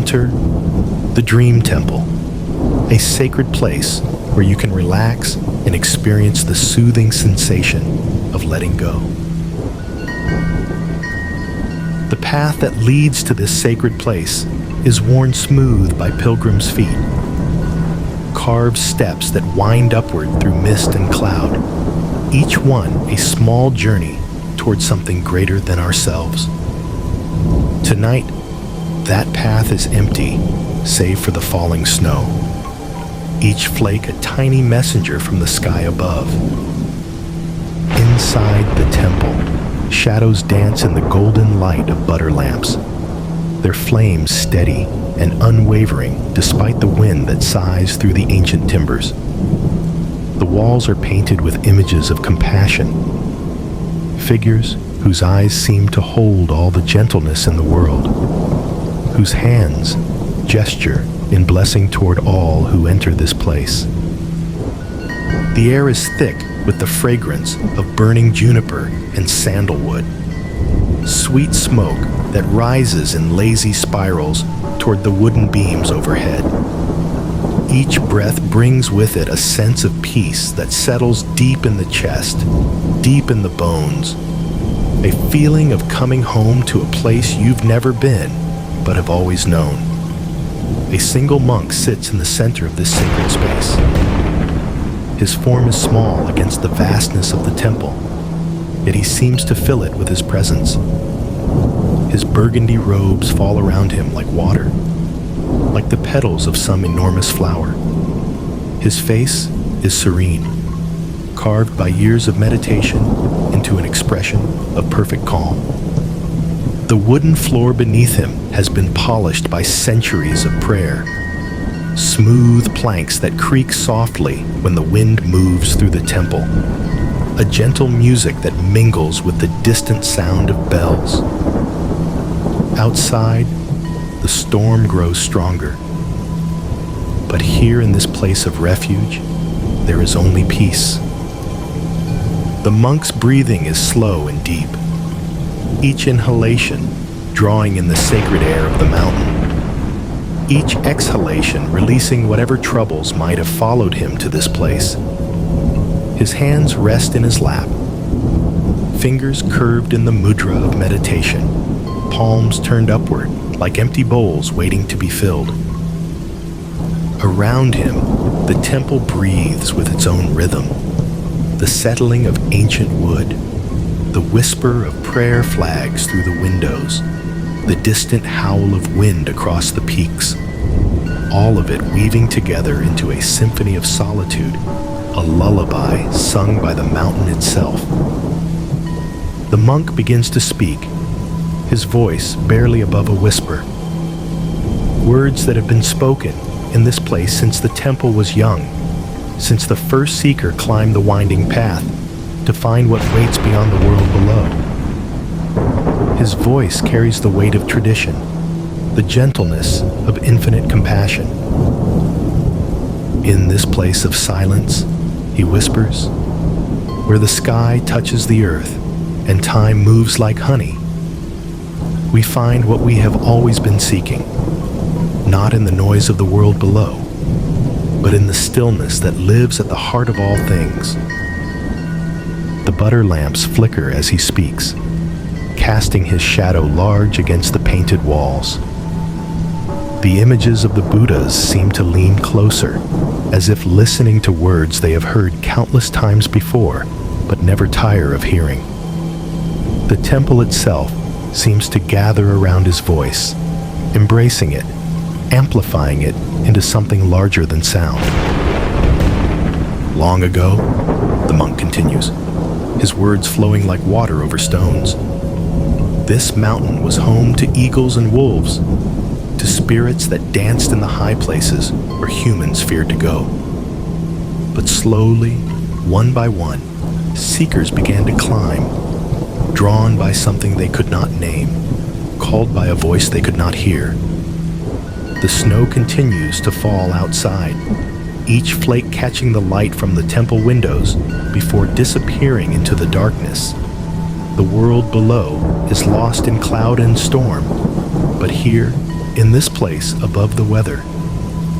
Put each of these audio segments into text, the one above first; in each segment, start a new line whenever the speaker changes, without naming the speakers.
Enter the Dream Temple, a sacred place where you can relax and experience the soothing sensation of letting go. The path that leads to this sacred place is worn smooth by pilgrims' feet. Carved steps that wind upward through mist and cloud, each one a small journey towards something greater than ourselves. Tonight, that path is empty, save for the falling snow. Each flake a tiny messenger from the sky above. Inside the temple, shadows dance in the golden light of butter lamps, their flames steady and unwavering despite the wind that sighs through the ancient timbers. The walls are painted with images of compassion, figures whose eyes seem to hold all the gentleness in the world, whose hands gesture in blessing toward all who enter this place. The air is thick with the fragrance of burning juniper and sandalwood, sweet smoke that rises in lazy spirals toward the wooden beams overhead. Each breath brings with it a sense of peace that settles deep in the chest, deep in the bones, a feeling of coming home to a place you've never been but have always known. A single monk sits in the center of this sacred space. His form is small against the vastness of the temple, yet he seems to fill it with his presence. His burgundy robes fall around him like water, like the petals of some enormous flower. His face is serene, carved by years of meditation into an expression of perfect calm. The wooden floor beneath him has been polished by centuries of prayer, smooth planks that creak softly when the wind moves through the temple, a gentle music that mingles with the distant sound of bells. Outside, the storm grows stronger, but here in this place of refuge, there is only peace. The monk's breathing is slow and deep, each inhalation drawing in the sacred air of the mountain, each exhalation releasing whatever troubles might have followed him to this place. His hands rest in his lap, fingers curved in the mudra of meditation, palms turned upward like empty bowls waiting to be filled. Around him, the temple breathes with its own rhythm, the settling of ancient wood, the whisper of prayer flags through the windows, the distant howl of wind across the peaks, all of it weaving together into a symphony of solitude, a lullaby sung by the mountain itself. The monk begins to speak, his voice barely above a whisper. Words that have been spoken in this place since the temple was young, since the first seeker climbed the winding path to find what waits beyond the world below. His voice carries the weight of tradition, the gentleness of infinite compassion. In this place of silence, he whispers, where the sky touches the earth and time moves like honey, we find what we have always been seeking, not in the noise of the world below, but in the stillness that lives at the heart of all things. The butter lamps flicker as he speaks, casting his shadow large against the painted walls. The images of the Buddhas seem to lean closer, as if listening to words they have heard countless times before, but never tire of hearing. The temple itself seems to gather around his voice, embracing it, amplifying it into something larger than sound. Long ago, the monk continues, his words flowing like water over stones, this mountain was home to eagles and wolves, to spirits that danced in the high places where humans feared to go. But slowly, one by one, seekers began to climb, drawn by something they could not name, called by a voice they could not hear. The snow continues to fall outside, each flake catching the light from the temple windows before disappearing into the darkness. The world below is lost in cloud and storm, but here, In this place, above the weather,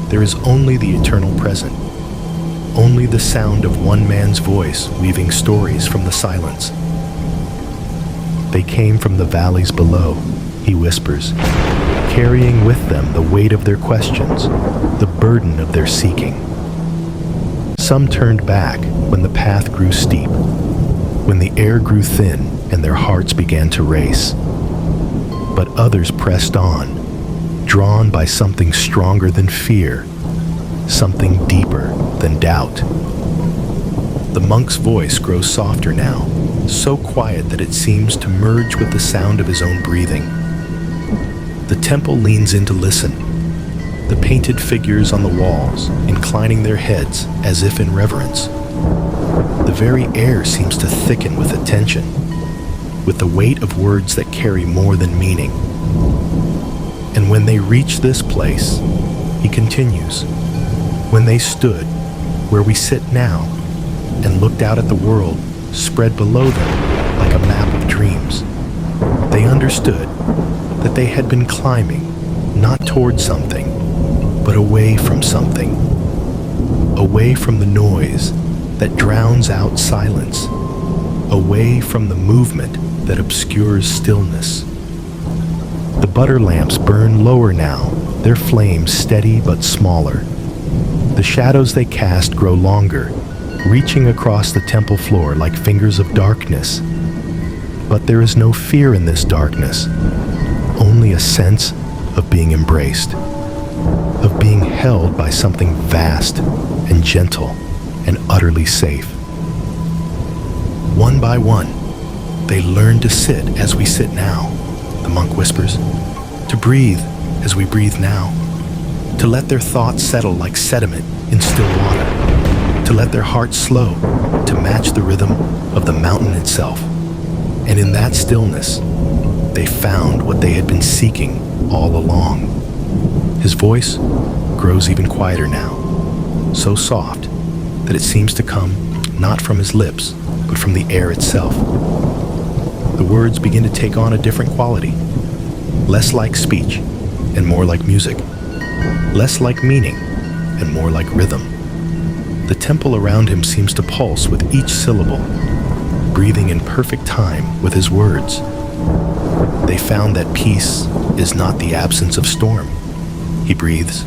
there is only the eternal present, only the sound of one man's voice weaving stories from the silence. They came from the valleys below, he whispers, carrying with them the weight of their questions, the burden of their seeking. Some turned back when the path grew steep, when the air grew thin and their hearts began to race. But others pressed on, drawn by something stronger than fear, something deeper than doubt. The monk's voice grows softer now, so quiet that it seems to merge with the sound of his own breathing. The temple leans in to listen, the painted figures on the walls inclining their heads as if in reverence. The very air seems to thicken with attention, with the weight of words that carry more than meaning. And when they reach this place, he continues, when they stood where we sit now and looked out at the world spread below them like a map of dreams, they understood that they had been climbing not toward something, but away from something, away from the noise that drowns out silence, away from the movement that obscures stillness. The butter lamps burn lower now, their flames steady but smaller. The shadows they cast grow longer, reaching across the temple floor like fingers of darkness. But there is no fear in this darkness, only a sense of being embraced, of being held by something vast and gentle and utterly safe. One by one, they learn to sit as we sit now, the monk whispers, to breathe as we breathe now, to let their thoughts settle like sediment in still water, to let their hearts slow to match the rhythm of the mountain itself. And in that stillness, they found what they had been seeking all along. His voice grows even quieter now, so soft that it seems to come not from his lips, but from the air itself. The words begin to take on a different quality, less like speech and more like music, less like meaning and more like rhythm. The temple around him seems to pulse with each syllable, breathing in perfect time with his words. They found that peace is not the absence of storm, he breathes,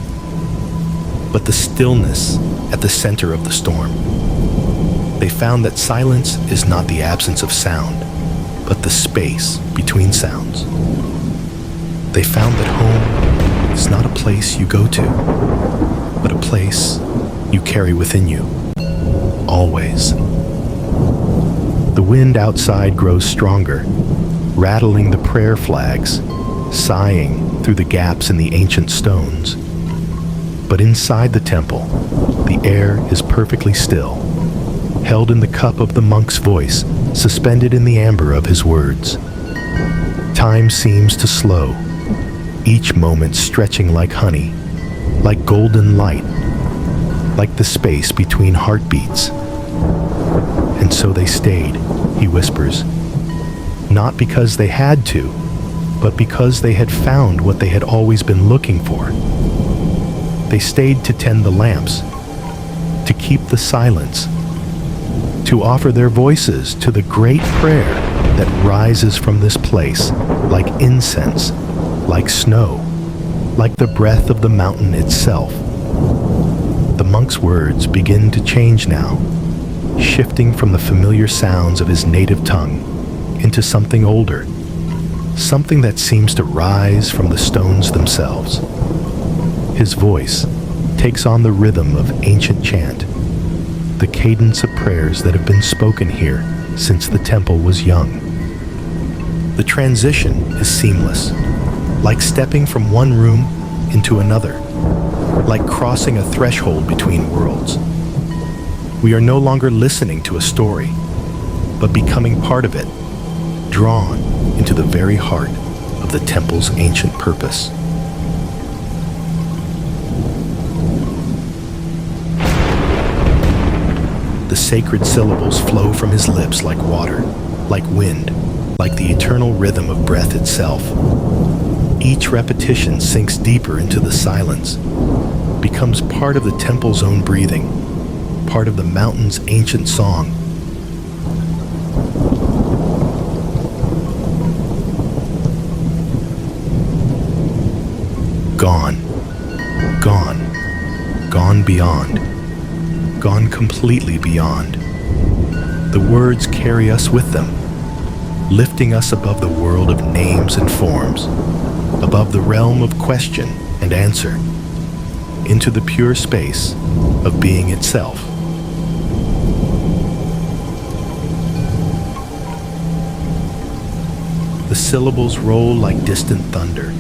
but the stillness at the center of the storm. They found that silence is not the absence of sound, but the space between sounds. They found that home is not a place you go to, but a place you carry within you, always. The wind outside grows stronger, rattling the prayer flags, sighing through the gaps in the ancient stones. But inside the temple, the air is perfectly still, held in the cup of the monk's voice, suspended in the amber of his words. Time seems to slow, each moment stretching like honey, like golden light, like the space between heartbeats. And so they stayed, he whispers, not because they had to, but because they had found what they had always been looking for. They stayed to tend the lamps, to keep the silence, to offer their voices to the great prayer that rises from this place like incense, like snow, like the breath of the mountain itself. The monk's words begin to change now, shifting from the familiar sounds of his native tongue into something older, something that seems to rise from the stones themselves. His voice takes on the rhythm of ancient chant, the cadence of prayers that have been spoken here since the temple was young. The transition is seamless, like stepping from one room into another, like crossing a threshold between worlds. We are no longer listening to a story, but becoming part of it, drawn into the very heart of the temple's ancient purpose. The sacred syllables flow from his lips like water, like wind, like the eternal rhythm of breath itself. Each repetition sinks deeper into the silence, becomes part of the temple's own breathing, part of the mountain's ancient song. Gone, gone, gone beyond, gone completely beyond. The words carry us with them, lifting us above the world of names and forms, above the realm of question and answer, into the pure space of being itself. The syllables roll like distant thunder,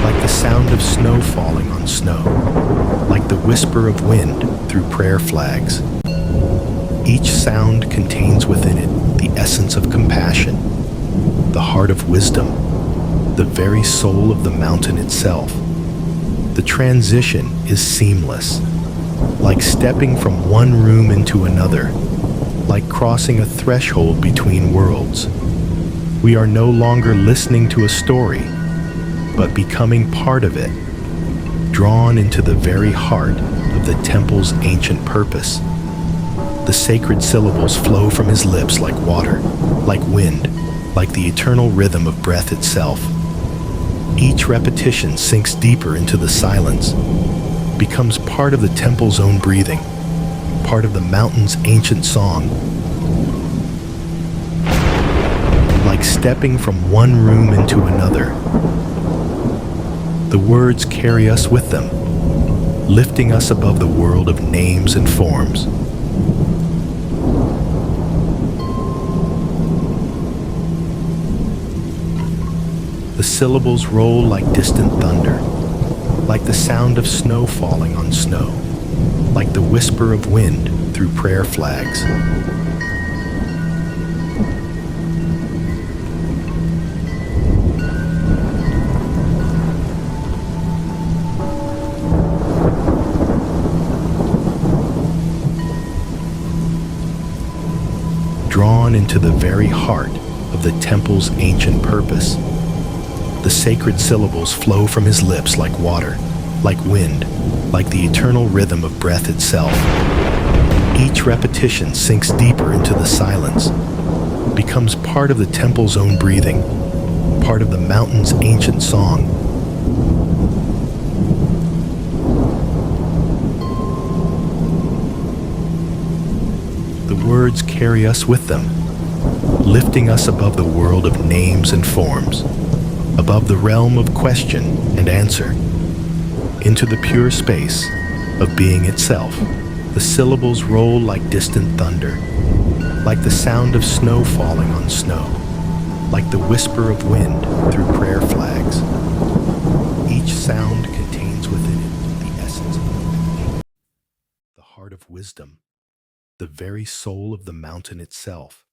like the sound of snow falling on snow, like the whisper of wind through prayer flags. Each sound contains within it the essence of compassion, the heart of wisdom, the very soul of the mountain itself. The transition is seamless, like stepping from one room into another, like crossing a threshold between worlds. We are no longer listening to a story, but becoming part of it, drawn into the very heart of the temple's ancient purpose. The sacred syllables flow from his lips like water, like wind, like the eternal rhythm of breath itself. Each repetition sinks deeper into the silence, becomes part of the temple's own breathing, part of the mountain's ancient song. Like stepping from one room into another, the words carry us with them, lifting us above the world of names and forms. The syllables roll like distant thunder, like the sound of snow falling on snow, like the whisper of wind through prayer flags. Drawn into the very heart of the temple's ancient purpose. The sacred syllables flow from his lips like water, like wind, like the eternal rhythm of breath itself. Each repetition sinks deeper into the silence, becomes part of the temple's own breathing, part of the mountain's ancient song. The words carry us with them, lifting us above the world of names and forms, above the realm of question and answer, into the pure space of being itself. The syllables roll like distant thunder, like the sound of snow falling on snow, like the whisper of wind through prayer flags. Each sound contains within it the essence of compassion, the heart of wisdom, the very soul of the mountain itself.